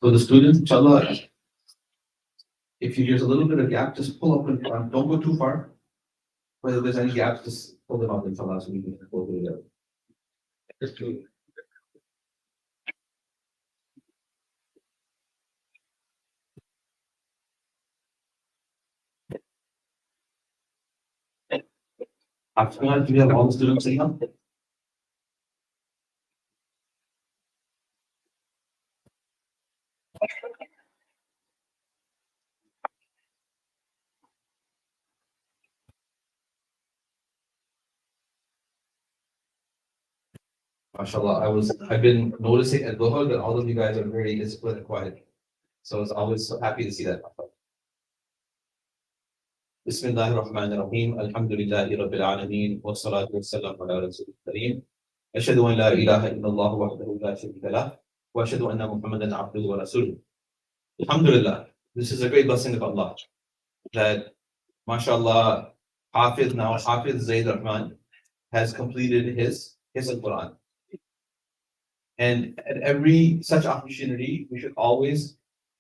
So the students, inshallah, if there's a little bit of gap, just pull up in front. Don't go too far. Whether there's any gaps, just pull them out, inshallah, so we can go through it. Just to after that, do we have all the students sitting up? MashaAllah, I've been noticing at Dhuhr that all of you guys are very disciplined and quiet. So it's always so happy to see that. Bismillahir Rahmanir Rahim. Alhamdulillahi Rabbil Alameen. Wa salatu wa salam ala Rasulil Kareem. Ashhadu an la ilaha illallah wahdahu la sharika lah. Wa ashhadu anna Muhammadan abduhu wa rasuluh. Alhamdulillah. This is a great blessing of Allah. That, mashallah, Hifz Zayd Rahman has completed his Quran. And at every such opportunity, we should always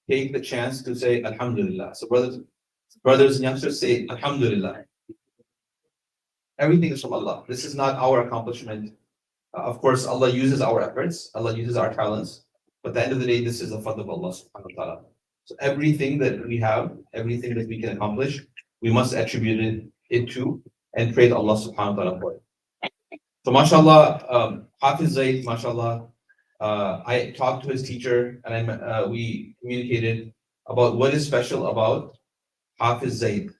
take the chance to say Alhamdulillah. So brothers and youngsters, say Alhamdulillah. Everything is from Allah. This is not our accomplishment. Of course, Allah uses our efforts, Allah uses our talents, but at the end of the day, this is the fadl of Allah subhanahu wa ta'ala. So everything that we have, everything that we can accomplish, we must attribute it to and praise Allah subhanahu wa ta'ala for it. So mashallah, Hifz Zayd, mashallah, I talked to his teacher and we communicated about what is special about Hifz Zayd.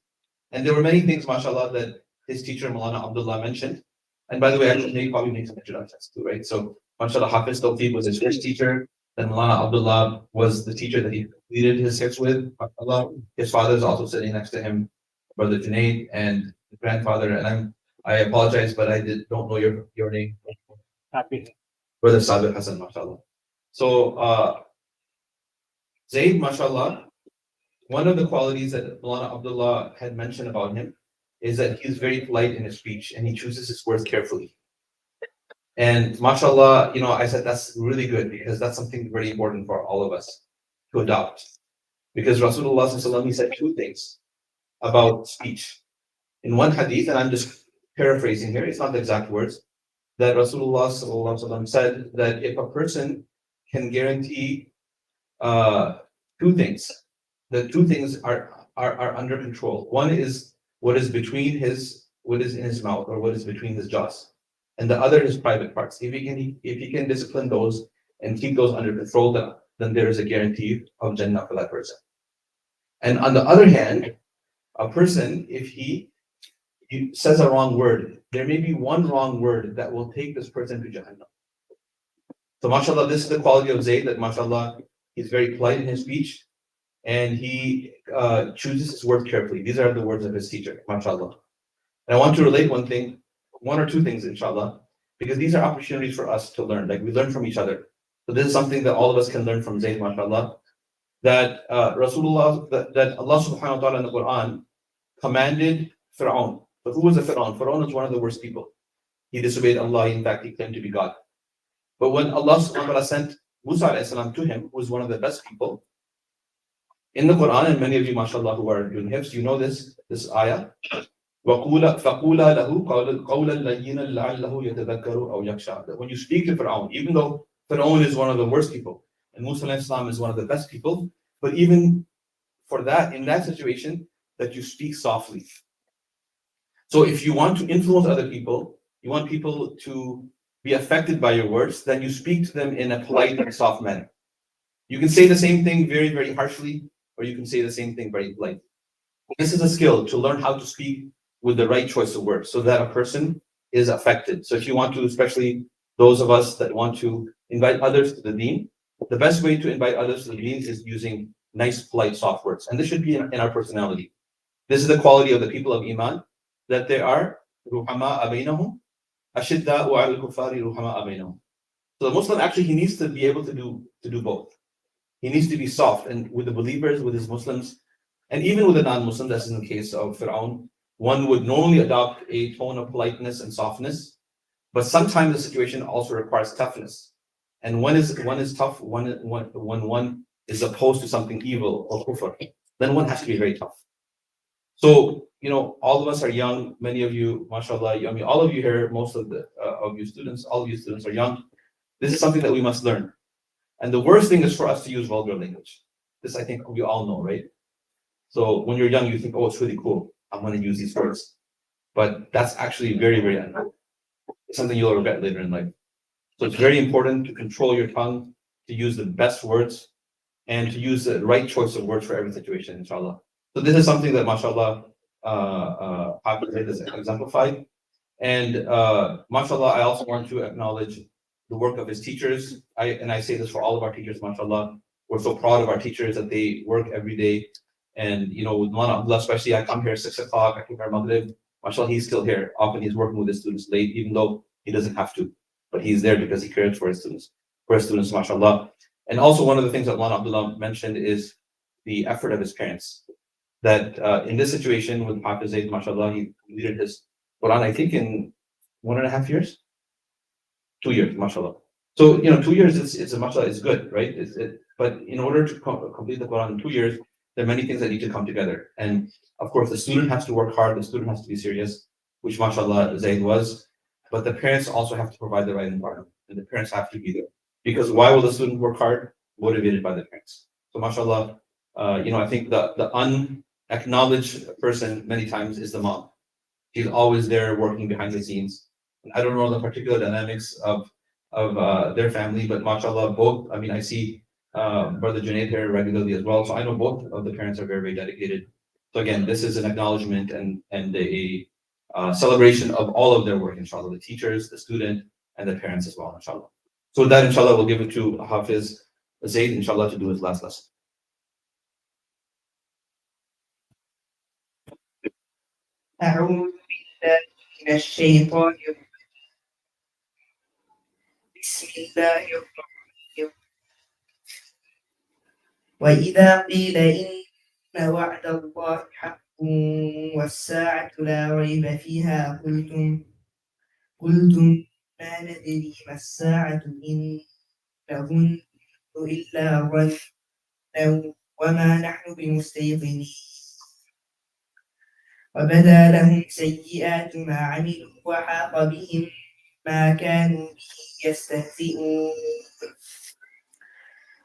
And there were many things, mashallah, that his teacher, Maulana Abdullah, mentioned. And by the way, I should probably make some introductions too, right? So, mashallah, Hifz Tawfiq was his first teacher. Then Maulana Abdullah was the teacher that he completed his Hifz with. MashaAllah. His father is also sitting next to him, Brother Junaid, and the grandfather. And I apologize, but I don't know your name. Happy. Brother Sabir Hassan, mashallah. So, Zayd, mashallah, one of the qualities that Maulana Abdullah had mentioned about him is that he's very polite in his speech and he chooses his words carefully. And mashallah, I said that's really good because that's something very important for all of us to adopt. Because Rasulullah sallallahu alaihi wasallam, he said two things about speech. In one hadith, and I'm just paraphrasing here, it's not the exact words, that Rasulullah sallallahu alaihi wasallam said that if a person can guarantee two things, the two things are under control. One is what is in his mouth or what is between his jaws, and the other is private parts. If he can discipline those and keep those under control, then there is a guarantee of Jannah for that person. And on the other hand, a person, if he says a wrong word, there may be one wrong word that will take this person to Jahannam. So mashallah, this is the quality of Zayd, that mashallah, he's very polite in his speech and he chooses his words carefully. These are the words of his teacher, mashallah. And I want to relate one or two things, inshallah, because these are opportunities for us to learn. Like we learn from each other. So this is something that all of us can learn from Zayd, mashallah. That that Allah subhanahu wa ta'ala in the Quran commanded Fir'aun. But who was a Fir'aun? Fir'aun was one of the worst people. He disobeyed Allah. In fact, he claimed to be God. But when Allah subhanahu wa ta'ala sent Musa alayhi salam to him, who was one of the best people, in the Quran, and many of you, mashallah, who are doing Hifz, you know this ayah. فَقُولَا لَهُ قَوْلًا لَيِّنًا لَعَلَّهُ يَتَذَكَّرُ أَوْ يَخْشَىٰ. When you speak to Fir'aun, even though Fir'aun is one of the worst people, and Musa alayhi salam is one of the best people, but even for that, in that situation, that you speak softly. So if you want to influence other people, you want people to be affected by your words, then you speak to them in a polite and soft manner. You can say the same thing very, very harshly, or you can say the same thing very politely. This is a skill to learn how to speak with the right choice of words so that a person is affected. So if you want to, especially those of us that want to invite others to the deen, the best way to invite others to the deen is using nice, polite, soft words. And this should be in our personality. This is the quality of the people of Iman, that they are ruhama bainahum, ashidda'u 'ala al-kuffari ruhama bainahum. So the Muslim actually he needs to be able to do both. He needs to be soft and with the believers, with his Muslims, and even with the non-Muslims, as in the case of Fir'aun, one would normally adopt a tone of politeness and softness, but sometimes the situation also requires toughness. And one is tough, one is opposed to something evil or kufr, then one has to be very tough. So, all of us are young. Many of you, mashallah, I mean, all of you here, most of you students, all of you students are young. This is something that we must learn. And the worst thing is for us to use vulgar language. This I think we all know, right? So when you're young, you think, oh, it's really cool. I'm going to use these words. But that's actually very, very uncool. It's something you'll regret later in life. So it's very important to control your tongue, to use the best words, and to use the right choice of words for every situation, inshallah. So this is something that, mashallah, Hafiz Zayd has exemplified. And mashallah, I also want to acknowledge the work of his teachers. I say this for all of our teachers, mashallah. We're so proud of our teachers that they work every day. And with Mawlana Abdullah, especially, I come here 6 o'clock, I come here Maghrib. Mashallah, he's still here. Often he's working with his students late, even though he doesn't have to. But he's there because he cares for his students, mashallah. And also one of the things that Mawlana Abdullah mentioned is the effort of his parents. That in this situation with Hafiz Zayd, mashallah, he completed his Quran, I think, in 1.5 years, 2 years, mashallah. So 2 years it's a mashallah, it's good, right? But in order to complete the Quran in 2 years, there are many things that need to come together. And of course, the student has to work hard, the student has to be serious, which mashallah Zayd was. But the parents also have to provide the right environment, and the parents have to be there. Because why will the student work hard? Motivated by the parents. So mashallah, I think the unacknowledged person many times is the mom. She's always there working behind the scenes. And I don't know the particular dynamics of their family, but mashallah, both. I mean, I see Brother Junaid here regularly as well. So I know both of the parents are very, very dedicated. So again, this is an acknowledgement and a celebration of all of their work, inshallah, the teachers, the student, and the parents as well, inshallah. So with that, inshallah, we'll give it to Hafiz Zayd, inshallah, to do his last lesson. أعوذ بالله من الشيطان الرجيم. بسم الله الرحمن الرحيم. وإذا قيل إن وعد الله حق والساعة لا ريب فيها قلتم ما ندري ما الساعة إن نظن إلا ظنا وما نحن بمستيقنين وبدا لهم سيئات ما عملوا وحاق بهم ما كانوا به يستهزئون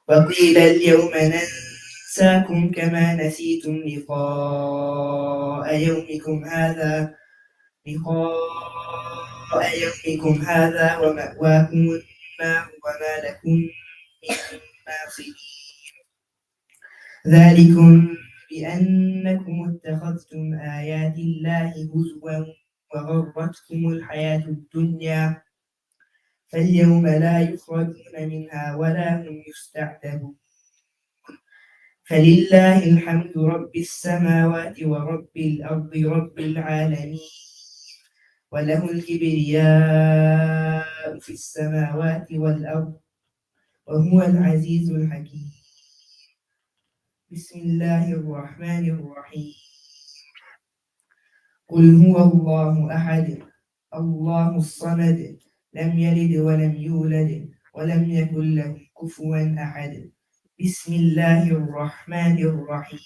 وقيل اليوم ننساكم كما نسيتم لقاء يومكم هذا ومأواكم النار وما لكم من ناصرين ذلكم بأنكم اتخذتم آيات الله هزوا وغرتكم الحياة الدنيا فاليوم لا يخرجون منها ولا هم يستعتبون فلله الحمد رب السماوات ورب الأرض رب العالمين وله الكبرياء في السماوات والأرض وهو العزيز الحكيم بسم الله الرحمن الرحيم قل هو الله أحد الله الصمد لم يلد ولم يولد ولم يكن له كفوا أحد بسم الله الرحمن الرحيم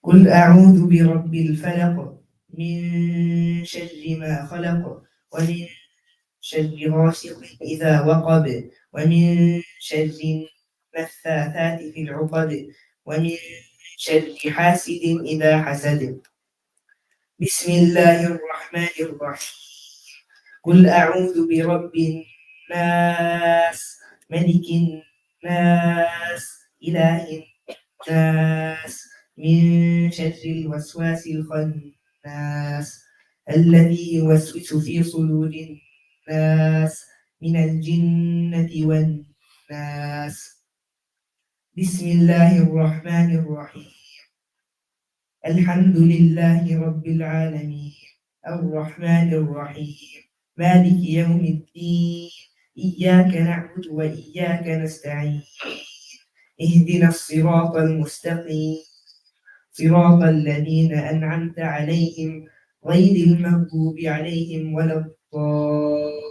قل أعوذ برب الفلق من شر ما خلق ومن شر غاسق إذا وقب ومن شر النفاثات في العقد ومن شر حاسد إذا حسد بسم الله الرحمن الرحيم قل أعوذ برب الناس ملك الناس إله الناس من شر الوسواس الخناس الذي يوسوس في صدور الناس من الجنة والناس بسم الله الرحمن الرحيم الحمد لله رب العالمين الرحمن الرحيم مالك يوم الدين إياك نعبد وإياك نستعين اهدنا الصراط المستقيم صراط الذين أنعمت عليهم غير المغضوب عليهم ولا الضالين.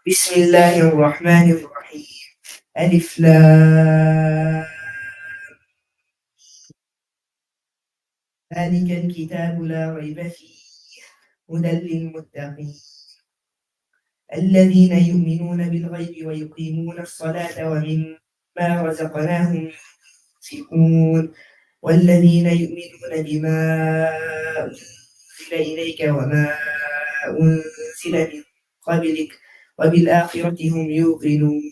بسم الله الرحمن الرحيم ألف لام ذلك الكتاب لا ريب فيه هدى للمتقين الذين يؤمنون بالغيب ويقيمون الصلاة ومما رزقناهم ينفقون والذين يؤمنون بما أنزل إليك وما أنزل من قبلك وبالآخرة هم يوقنون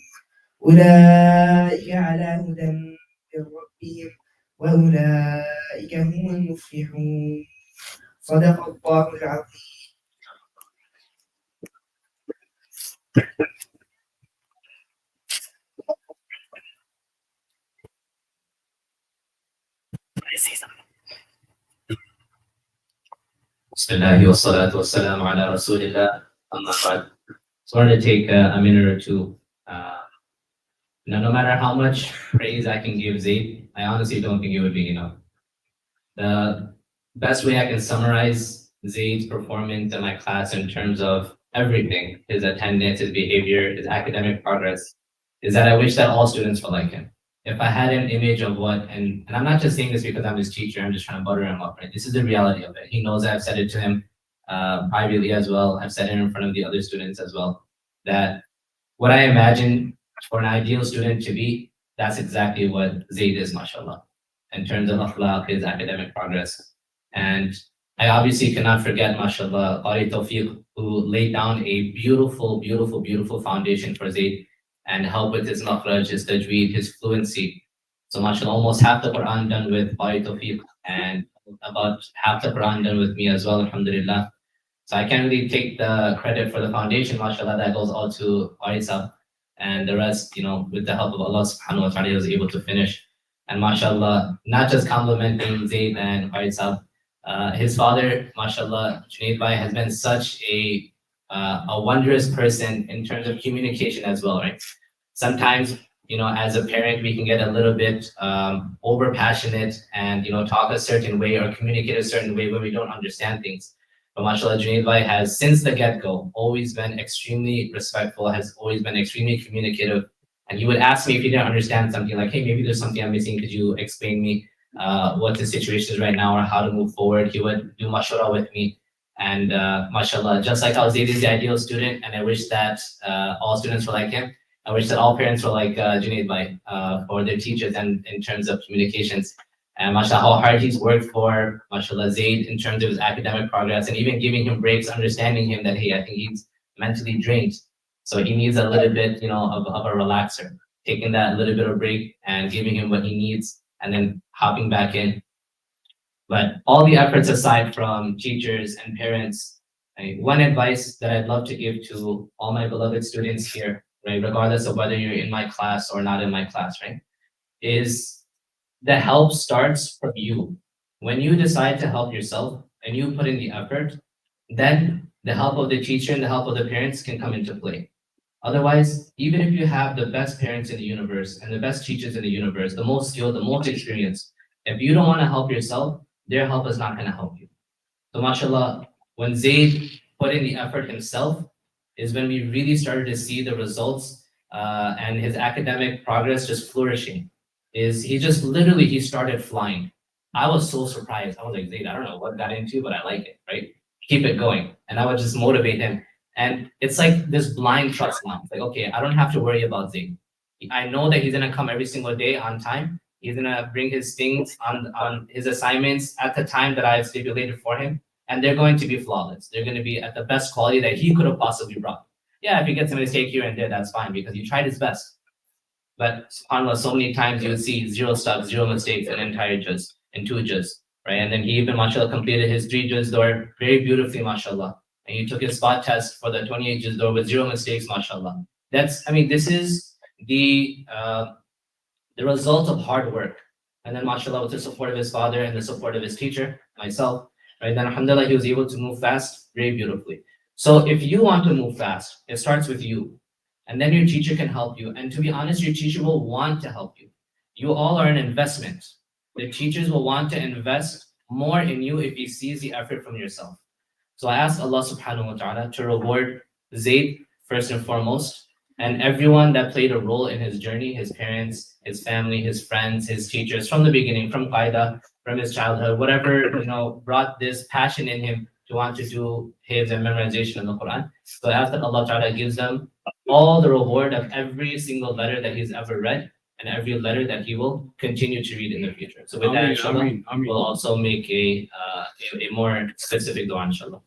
أولئك على هدى من ربهم وأولئك هم المفلحون صدق الله العظيم. Bismillah wa salatu wa salam ala Rasulillah. Amma ba'd. So I want to take a minute or two. No matter how much praise I can give Zayd, I honestly don't think it would be enough. The best way I can summarize Zayd's performance in my class in terms of everything, his attendance, his behavior, his academic progress, is that I wish that all students were like him. If I had an image of what, and I'm not just saying this because I'm his teacher, I'm just trying to butter him up, right? This is the reality of it. He knows I've said it to him privately as well. I've said it in front of the other students as well, that what I imagine for an ideal student to be, that's exactly what Zayd is, mashallah, in terms of akhlaq, his academic progress. And I obviously cannot forget, mashallah, Qari Tawfiq, who laid down a beautiful, beautiful, beautiful foundation for Zayd and helped with his makhraj, his tajweed, his fluency. So mashallah, almost half the Quran done with Qari Tawfiq and about half the Quran done with me as well, alhamdulillah. So I can't really take the credit for the foundation, mashallah, that goes all to Arisa. And the rest, with the help of Allah subhanahu wa ta'ala, he was able to finish. And mashallah, not just complimenting Zayd and Arisa, his father, mashallah, Junaid Bhai, has been such a wondrous person in terms of communication as well, right? Sometimes, as a parent, we can get a little bit over passionate and, talk a certain way or communicate a certain way when we don't understand things. But mashallah, Junaid Bhai has, since the get-go, always been extremely respectful, has always been extremely communicative. And he would ask me if he didn't understand something, like, hey, maybe there's something I'm missing, could you explain me what the situation is right now or how to move forward? He would do mashwara with me. And mashallah, just like how Zayd is the ideal student, and I wish that all students were like him, I wish that all parents were like Junaid Bhai for their teachers and in terms of communications. And mashallah, how hard he's worked for, mashallah, Zayd in terms of his academic progress and even giving him breaks, understanding him that, hey, I think he's mentally drained. So he needs a little bit, of a relaxer, taking that little bit of break and giving him what he needs and then hopping back in. But all the efforts aside from teachers and parents, one advice that I'd love to give to all my beloved students here, right, regardless of whether you're in my class or not in my class, right, is the help starts from you. When you decide to help yourself and you put in the effort, then the help of the teacher and the help of the parents can come into play. Otherwise, even if you have the best parents in the universe and the best teachers in the universe, the most skilled, the most experienced, if you don't want to help yourself, their help is not going to help you. So mashallah, when Zayd put in the effort himself, is when we really started to see the results and his academic progress just flourishing. He just literally, he started flying. I was so surprised. I was like, Zayd, I don't know what got into, but I like it, right? Keep it going. And I would just motivate him. And it's like this blind trust now. It's like, okay, I don't have to worry about Zayd. I know that he's gonna come every single day on time. He's gonna bring his things on his assignments at the time that I've stipulated for him. And they're going to be flawless. They're gonna be at the best quality that he could have possibly brought. Yeah, if he gets a mistake here and there, that's fine because he tried his best. But subhanAllah, so many times you would see 0 stuff, 0 mistakes, an entire juz, and 2 juz, right? And then he even, mashallah, completed his 3 juz door very beautifully, mashallah. And he took his spot test for the 28 juz door with 0 mistakes, mashallah. This is the the result of hard work. And then, mashallah, with the support of his father and the support of his teacher, myself, right? Then, alhamdulillah, he was able to move fast very beautifully. So, if you want to move fast, it starts with you. And then your teacher can help you. And to be honest, your teacher will want to help you. You all are an investment. The teachers will want to invest more in you if he sees the effort from yourself. So I ask Allah subhanahu wa ta'ala to reward Zayd first and foremost, and everyone that played a role in his journey, his parents, his family, his friends, his teachers from the beginning, from Qaida, from his childhood, whatever brought this passion in him to want to do hifz and memorization of the Quran. So I ask that Allah ta'ala gives them all the reward of every single letter that he's ever read and every letter that he will continue to read in the future. So with that, inshallah, we'll also make a more specific dua, inshallah.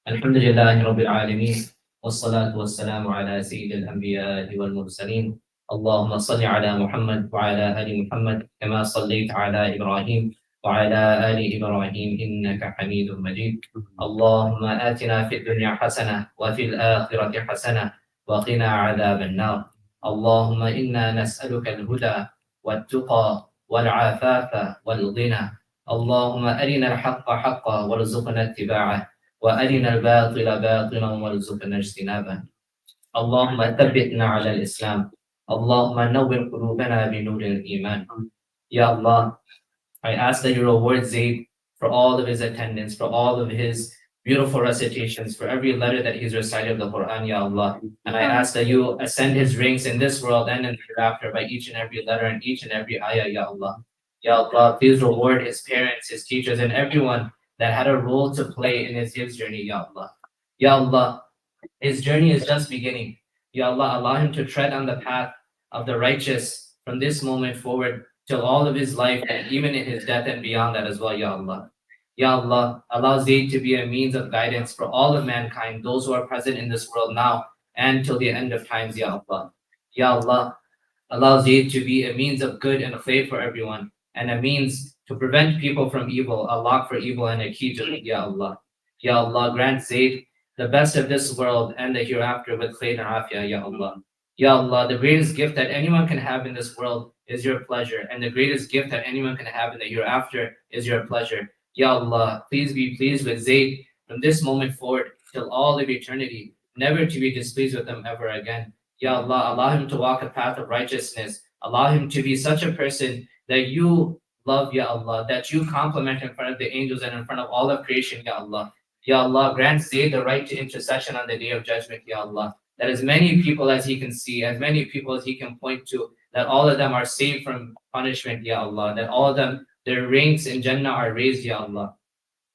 Alhamdulillahi Rabbil Alameen. والصلاة والسلام على سيد الأنبياء والمرسلين اللهم صل على محمد وعلى آل محمد كما صليت على إبراهيم وعلى آل إبراهيم إنك حميد مجيد اللهم آتنا في الدنيا حسنة وفي الآخرة حسنة وقنا عذاب النار اللهم إنا نسألك الهدى والتقى والعفاف والغنى اللهم أرنا الحق حقا وارزقنا اتباعه وأرنا الباطل باطلا وارزقنا اجتنابه اللهم ثبتنا على الإسلام اللهم نور قلوبنا بنور الإيمان Ya Allah, I ask that you reward Zayd for all of his attendance, for all of his beautiful recitations, for every letter that he's recited of the Quran, Ya Allah. And I ask that you ascend his ranks in this world and in the hereafter by each and every letter and each and every ayah, Ya Allah. Ya Allah, please reward his parents, his teachers, and everyone that had a role to play in his journey, Ya Allah. Ya Allah, his journey is just beginning. Ya Allah, allow him to tread on the path of the righteous from this moment forward till all of his life and even in his death and beyond that as well, Ya Allah. Ya Allah, allow Zayd to be a means of guidance for all of mankind, those who are present in this world now and till the end of times, Ya Allah. Ya Allah, allow Zayd to be a means of good and a faith for everyone and a means to prevent people from evil, a lock for evil and a key to it, Ya Allah. Ya Allah, grant Zayd the best of this world and the hereafter with khair and afiyah, Ya Allah. Ya Allah, the greatest gift that anyone can have in this world is your pleasure, and the greatest gift that anyone can have in the hereafter is your pleasure. Ya Allah, please be pleased with Zayd from this moment forward till all of eternity, never to be displeased with him ever again. Ya Allah, allow him to walk a path of righteousness. Allow him to be such a person that you love, Ya Allah, that you compliment in front of the angels and in front of all of creation, Ya Allah. Ya Allah, grant Zayd the right to intercession on the day of judgment, Ya Allah. That as many people as he can see, as many people as he can point to, that all of them are saved from punishment, Ya Allah. That all of them, their ranks in Jannah are raised, Ya Allah.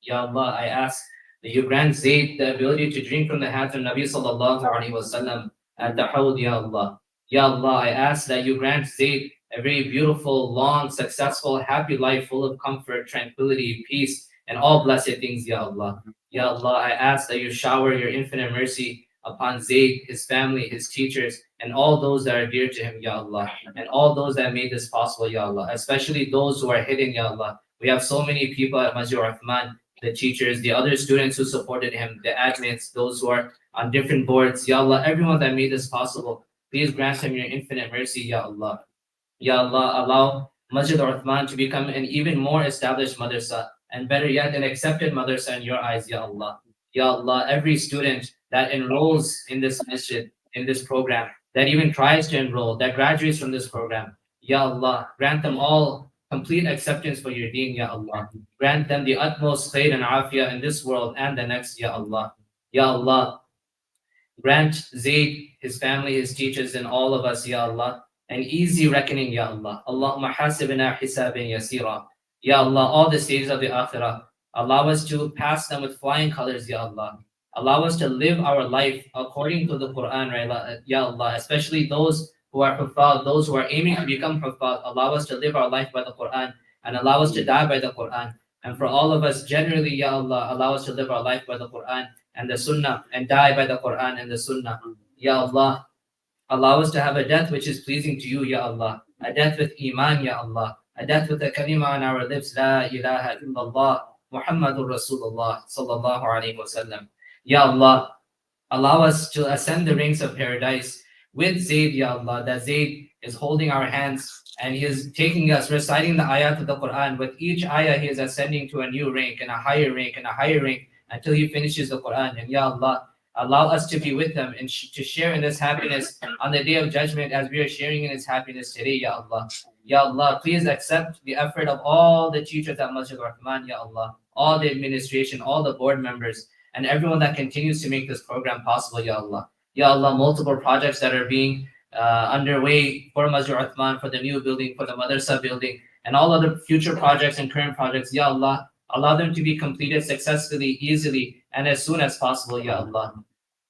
Ya Allah, I ask that you grant Zayd the ability to drink from the hands of Nabi sallallahu alaihi wasallam at the Hawd, Ya Allah. Ya Allah, I ask that you grant Zayd a very beautiful, long, successful, happy life full of comfort, tranquility, peace, and all blessed things, Ya Allah. Ya Allah, I ask that you shower your infinite mercy upon Zayd, his family, his teachers, and all those that are dear to him, Ya Allah, and all those that made this possible, Ya Allah, especially those who are hidden, Ya Allah. We have so many people at Masjid Rahman, the teachers, the other students who supported him, the admins, those who are on different boards, Ya Allah, everyone that made this possible, please grant him your infinite mercy, Ya Allah. Ya Allah, allow Masjid Rahman to become an even more established madrasa, and better yet, an accepted madrasa in your eyes, Ya Allah. Ya Allah, every student that enrolls in this masjid, in this program, that even tries to enroll, that graduates from this program, Ya Allah, grant them all complete acceptance for your deen, Ya Allah. Grant them the utmost khair and afiyah in this world and the next, Ya Allah. Ya Allah, grant Zayd, his family, his teachers, and all of us, Ya Allah, an easy reckoning, Ya Allah. Allahumma hasibna hisaban yasira. Ya Allah, all the stages of the akhirah, allow us to pass them with flying colors, Ya Allah. Allow us to live our life according to the Quran, right, Ya Allah, especially those who are huffaz, those who are aiming to become huffaz. Allow us to live our life by the Quran and allow us to die by the Quran. And for all of us, generally, Ya Allah, allow us to live our life by the Quran and the Sunnah and die by the Quran and the Sunnah. Ya Allah, allow us to have a death which is pleasing to you, Ya Allah. A death with Iman, Ya Allah. A death with a kalima on our lips, La ilaha illallah, Muhammadur Rasulullah, sallallahu alayhi wa sallam. Ya Allah, allow us to ascend the ranks of paradise with Zayd, Ya Allah, that Zayd is holding our hands and he is taking us, reciting the ayat of the Quran. With each ayah, he is ascending to a new rank and a higher rank and a higher rank until he finishes the Quran. And Ya Allah, allow us to be with him and to share in this happiness on the day of judgment as we are sharing in his happiness today, Ya Allah. Ya Allah, please accept the effort of all the teachers at Masjid Rahman, Ya Allah, all the administration, all the board members, and everyone that continues to make this program possible, Ya Allah. Ya Allah, multiple projects that are being underway for Masjid Rahman, for the new building, for the madrasa building, and all other future projects and current projects, Ya Allah, allow them to be completed successfully, easily, and as soon as possible, Ya Allah.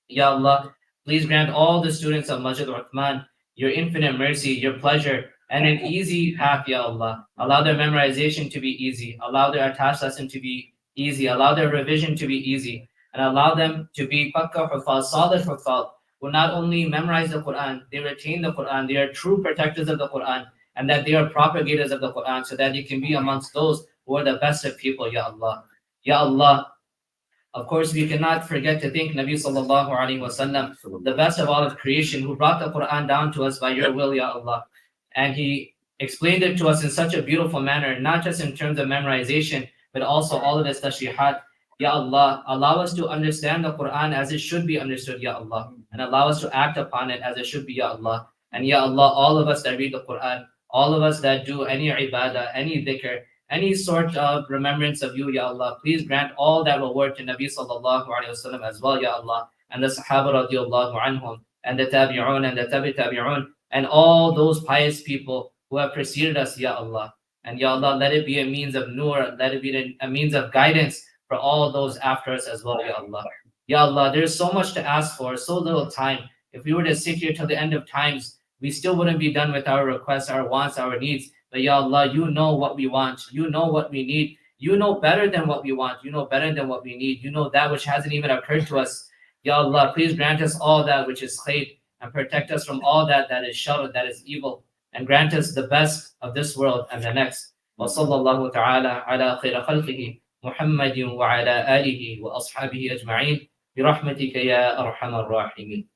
Ya Allah, please grant all the students of Masjid Rahman your infinite mercy, your pleasure, and an easy path, Ya Allah. Allow their memorization to be easy. Allow their attached lesson to be easy. Allow their revision to be easy. And allow them to be pakka hufaz, solid hufaz, who not only memorize the Quran, they retain the Quran, they are true protectors of the Quran, and that they are propagators of the Quran, so that they can be amongst those who are the best of people, Ya Allah. Ya Allah, of course, we cannot forget to thank Nabi sallallahu alaihi wasallam, the best of all of creation, who brought the Quran down to us by your will, Ya Allah. And he explained it to us in such a beautiful manner, not just in terms of memorization, but also all of its tashrihat. Ya Allah, allow us to understand the Quran as it should be understood, Ya Allah, and allow us to act upon it as it should be, Ya Allah. And Ya Allah, all of us that read the Quran, all of us that do any ibadah, any dhikr, any sort of remembrance of you, Ya Allah, please grant all that reward to Nabi sallallahu alaihi wasallam as well, Ya Allah, and the Sahaba radiallahu anhum, and the Tabi'un and the Tabi'un, and all those pious people who have preceded us, Ya Allah. And Ya Allah, let it be a means of nur, let it be a means of guidance for all those after us as well, Ya Allah. Ya Allah, there's so much to ask for, so little time. If we were to sit here till the end of times, we still wouldn't be done with our requests, our wants, our needs. But Ya Allah, you know what we want. You know what we need. You know better than what we want. You know better than what we need. You know that which hasn't even occurred to us. Ya Allah, please grant us all that which is khayr and protect us from all that is shar, that is evil. And grant us the best of this world and the next. وصلى الله تعالى على خير خلقه محمد وعلى آله وأصحابه أجمعين برحمتك يا أرحم الراحمين.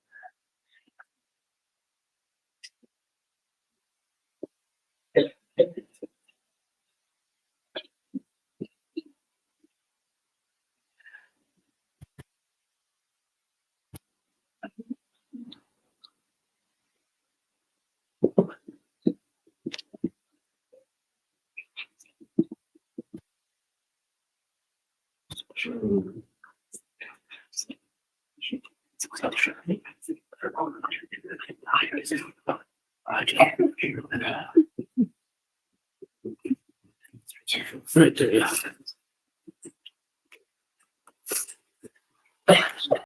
Right there, yeah.